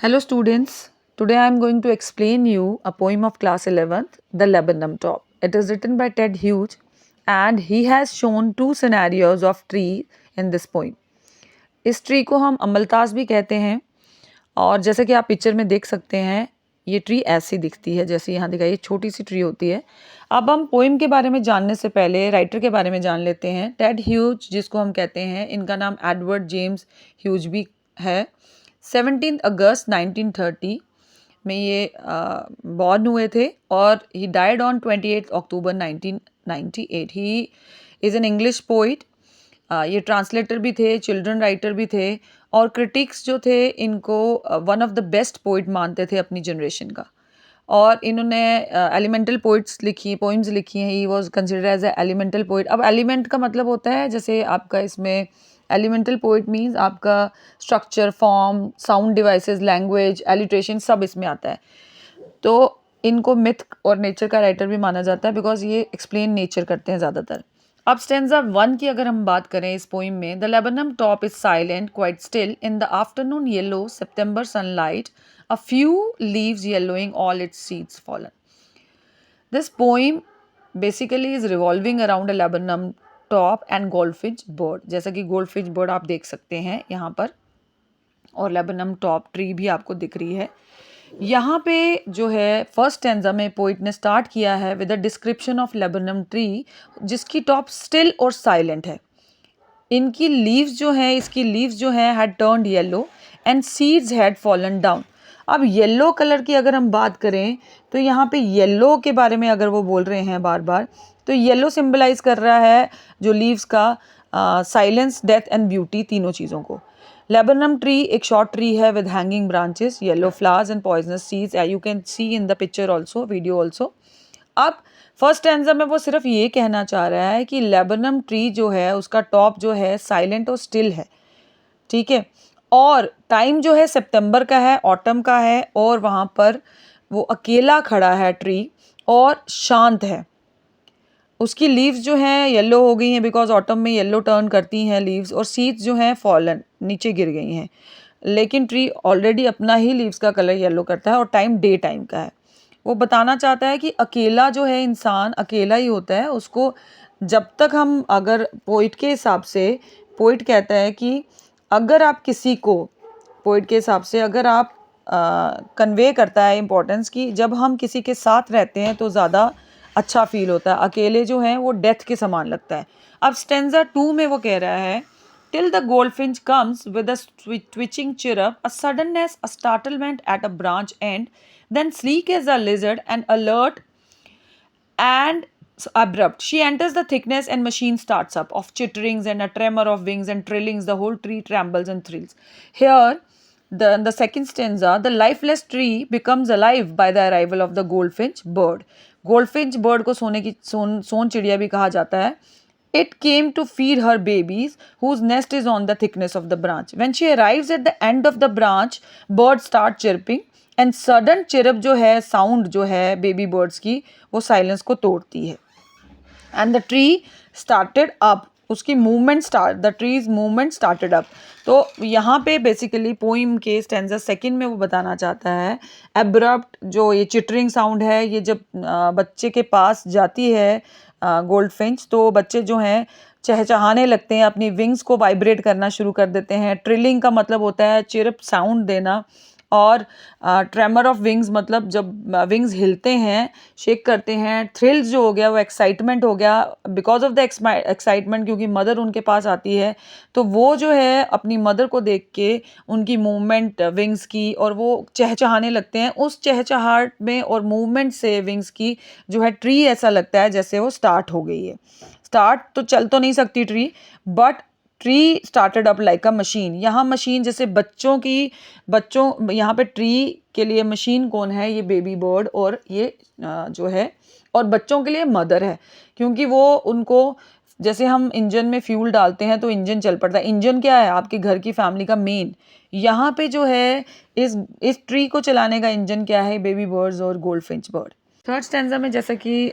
Hello students, today I am going to explain you a poem of class 11th, The Laburnum Top. It is written by Ted Hughes and he has shown two scenarios of tree in this poem. इस tree को हम अमलतास भी कहते हैं और जैसे कि आप पिक्चर में देख सकते हैं ये ट्री ऐसी दिखती है जैसे यहाँ दिखाई छोटी सी ट्री होती है। अब हम पोइम के बारे में जानने से पहले राइटर के बारे में जान लेते हैं। टेड ह्यूज जिसको हम कहते हैं, इनका नाम एडवर्ड जेम्स ह्यूज भी है। 17 अगस्त 1930 में ये बॉर्न हुए थे और he died on 28 October 1998। He is an English poet. ये ट्रांसलेटर भी थे, चिल्ड्रन राइटर भी थे और क्रिटिक्स जो थे इनको one of the best poet मानते थे अपनी जनरेशन का। और इन्होंने एलिमेंटल पोइट्स लिखी, पोइम्स लिखी हैं। He was consider as a elemental poet. अब एलिमेंट का मतलब होता है जैसे आपका इसमें एलिमेंटल पोइट मीन्स आपका structure, form, sound devices, language, alliteration सब इसमें आता है। तो इनको मिथ और नेचर का राइटर भी माना जाता है बिकॉज ये एक्सप्लेन नेचर करते हैं ज़्यादातर। अब स्टेंजा 1 की अगर हम बात करें इस पोइम में, the laburnum top is silent quite still in the afternoon yellow September sunlight, a few leaves yellowing, all its seeds fallen. This poem basically is revolving around a laburnum top and goldfinch bird. जैसा कि goldfinch bird आप देख सकते हैं यहाँ पर और laburnum top tree भी आपको दिख रही है। यहाँ पे जो है फर्स्ट स्टैंजा में पोइट ने स्टार्ट किया है with a description of laburnum tree जिसकी टॉप स्टिल और साइलेंट है। इनकी लीव्स जो हैं, इसकी लीव्स जो हैं had turned yellow and seeds had fallen down. अब येलो कलर की अगर हम बात करें तो यहाँ पे येलो के बारे में अगर वो बोल रहे हैं बार बार, तो येलो सिंबलाइज कर रहा है जो लीव्स का साइलेंस, डेथ एंड ब्यूटी, तीनों चीज़ों को। लेबनम ट्री एक शॉर्ट ट्री है with hanging branches, yellow flowers and poisonous seeds, you can see in the picture also, video also. अब फर्स्ट स्टैंजा में वो सिर्फ ये कहना चाह रहा है कि लेबनम ट्री जो है उसका टॉप जो है साइलेंट और स्टिल है, ठीक है, और टाइम जो है सितंबर का है, ऑटम का है, और वहाँ पर वो अकेला खड़ा है ट्री और शांत है। उसकी लीव्स जो हैं येलो हो गई हैं बिकॉज ऑटम में येलो टर्न करती हैं लीव्स, और सीड्स जो हैं फॉलन, नीचे गिर गई हैं। लेकिन ट्री ऑलरेडी अपना ही लीव्स का कलर येलो करता है और टाइम डे टाइम का है। वो बताना चाहता है कि अकेला जो है इंसान अकेला ही होता है। उसको जब तक हम, अगर पोइट के हिसाब से, पोइट कहता है कि अगर आप किसी को, पोइट के हिसाब से अगर आप कन्वे करता है इम्पोर्टेंस की, जब हम किसी के साथ रहते हैं तो ज़्यादा अच्छा फील होता है, अकेले जो हैं वो डेथ के समान लगता है। अब स्टेंजा 2 में वो कह रहा है, till the goldfinch comes with a twitching chirrup, a suddenness, a startlement at a branch end, then sleek as a lizard and alert and abrupt. She enters the thickness and machine starts up, of chitterings and a tremor of wings and trillings, the whole tree trembles and thrills. Here, the second stanza, the lifeless tree becomes alive by the arrival of the goldfinch bird. Goldfinch bird को सोने की सोन चिड़िया भी कहा जाता है। It came to feed her babies, whose nest is on the thickness of the branch. When she arrives at the end of the branch, birds start chirping, and sudden chirp जो है, sound जो है baby birds की, वो silence को तोड़ती है। And the tree started up. उसकी movement start, the trees movement started up. तो यहाँ पे बेसिकली पोइम के स्टेंजा सेकंड में वो बताना चाहता है, एब्रप्ट जो ये चिटरिंग साउंड है, ये जब बच्चे के पास जाती है गोल्डफिंच, तो बच्चे जो हैं चहचहाने लगते हैं, अपनी विंग्स को वाइब्रेट करना शुरू कर देते हैं। ट्रिलिंग का मतलब होता है चिरप साउंड देना, और ट्रेमर ऑफ विंग्स मतलब जब विंग्स हिलते हैं, शेक करते हैं। थ्रिल्स जो हो गया वो एक्साइटमेंट हो गया, बिकॉज ऑफ द एक्साइटमेंट, क्योंकि मदर उनके पास आती है तो वो जो है अपनी मदर को देख के उनकी मूवमेंट विंग्स की, और वो चहचहाने लगते हैं। उस चहचहाट में और मूवमेंट से विंग्स की जो है ट्री ऐसा लगता है जैसे वो स्टार्ट हो गई है। स्टार्ट तो चल तो नहीं सकती tree, but tree started up like a machine. यहाँ मशीन जैसे बच्चों यहाँ पे ट्री के लिए मशीन कौन है, ये बेबी बर्ड, और ये जो है, और बच्चों के लिए मदर है, क्योंकि वो उनको, जैसे हम इंजन में फ्यूल डालते हैं तो इंजन चल पड़ता है। इंजन क्या है, आपके घर की फैमिली का मेन। यहाँ पे जो है इस ट्री को चलाने का इंजन क्या है, बेबी बर्ड्स और गोल्डफिंच बर्ड। थर्ड स्टैंजा में जैसा कि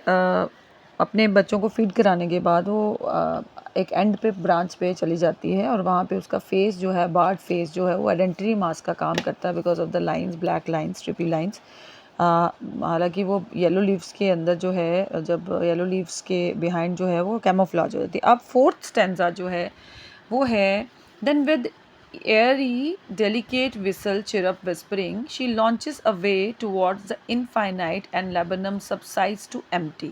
अपने बच्चों को फीड कराने के बाद वो एक एंड पे ब्रांच पे चली जाती है और वहाँ पे उसका फेस जो है, बार्ड फेस जो है, वो आइडेंटिटी मास्क का काम करता है because of the lines, black lines, trippy lines. हालांकि वो येलो लीव्स के अंदर जो है, जब येलो लीव्स के बिहाइंड जो है वो कैमोफ्लेज हो जाती है। अब फोर्थ स्टेंजा जो है वो है, then with airy delicate whistle chirrup whispering she launches away towards the infinite and Lebanon subsides to empty।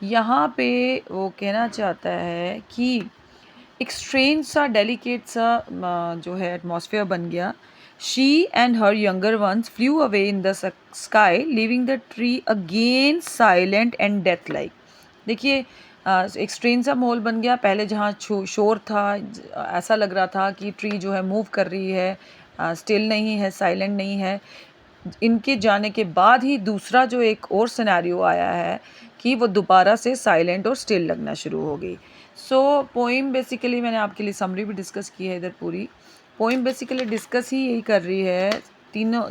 यहाँ पे वो कहना चाहता है कि एक स्ट्रेंज सा, डेलिकेट सा जो है एटमॉस्फेयर बन गया। She and her younger once flu away in the sky leaving the tree again silent and death like. देखिए एक स्ट्रेंज सा माहौल बन गया। पहले जहाँ शोर था, ऐसा लग रहा था कि ट्री जो है मूव कर रही है, स्टिल नहीं है, साइलेंट नहीं है। इनके जाने के बाद ही दूसरा जो एक और सिनेरियो आया है कि वो दोबारा से साइलेंट और स्टिल लगना शुरू हो गई। सो पोइम बेसिकली, मैंने आपके लिए समरी भी डिस्कस की है इधर पूरी। पोइम बेसिकली डिस्कस ही यही कर रही है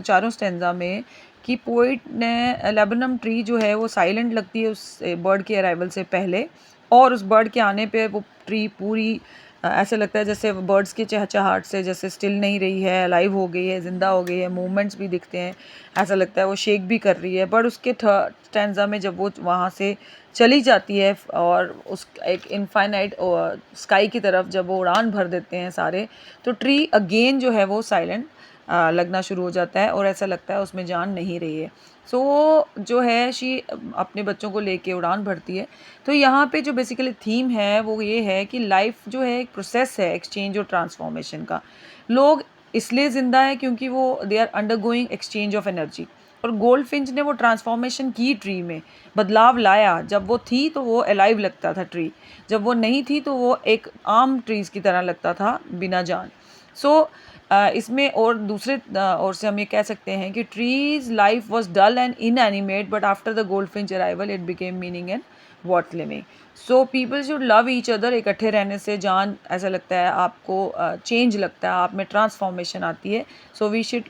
चारों स्टेंजा में कि पोइट ने लेबनम ट्री जो है वो साइलेंट लगती है उस बर्ड के अराइवल से पहले, और उस बर्ड के आने पे वो ट्री पूरी ऐसे लगता है जैसे बर्ड्स की चहचहाहट से जैसे स्टिल नहीं रही है, अलाइव हो गई है, ज़िंदा हो गई है, मूवमेंट्स भी दिखते हैं, ऐसा लगता है वो शेक भी कर रही है। बट उसके थर्ड स्टैंजा में जब वो वहाँ से चली जाती है और उस एक इनफाइनाइट स्काई की तरफ जब वो उड़ान भर देते हैं सारे, तो ट्री अगेन जो है वो साइलेंट लगना शुरू हो जाता है और ऐसा लगता है उसमें जान नहीं रही है। सो जो है शी अपने बच्चों को लेके उड़ान भरती है। तो यहाँ पे जो बेसिकली थीम है वो ये है कि लाइफ जो है एक प्रोसेस है एक्सचेंज और ट्रांसफॉर्मेशन का। लोग इसलिए ज़िंदा है क्योंकि वो they are undergoing exchange of energy, और गोल्ड फिंच ने वो ट्रांसफॉर्मेशन की, ट्री में बदलाव लाया। जब वो थी तो वो अलाइव लगता था ट्री, जब वो नहीं थी तो वो एक आम ट्रीज़ की तरह लगता था बिना जान। सो इसमें और दूसरे ओर से हम ये कह सकते हैं कि tree's life was dull and inanimate but after the goldfinch arrival it became meaning and worth living. So people should love each other. इकट्ठे रहने से जान ऐसा लगता है आपको चेंज लगता है, आप में ट्रांसफॉर्मेशन आती है। So we should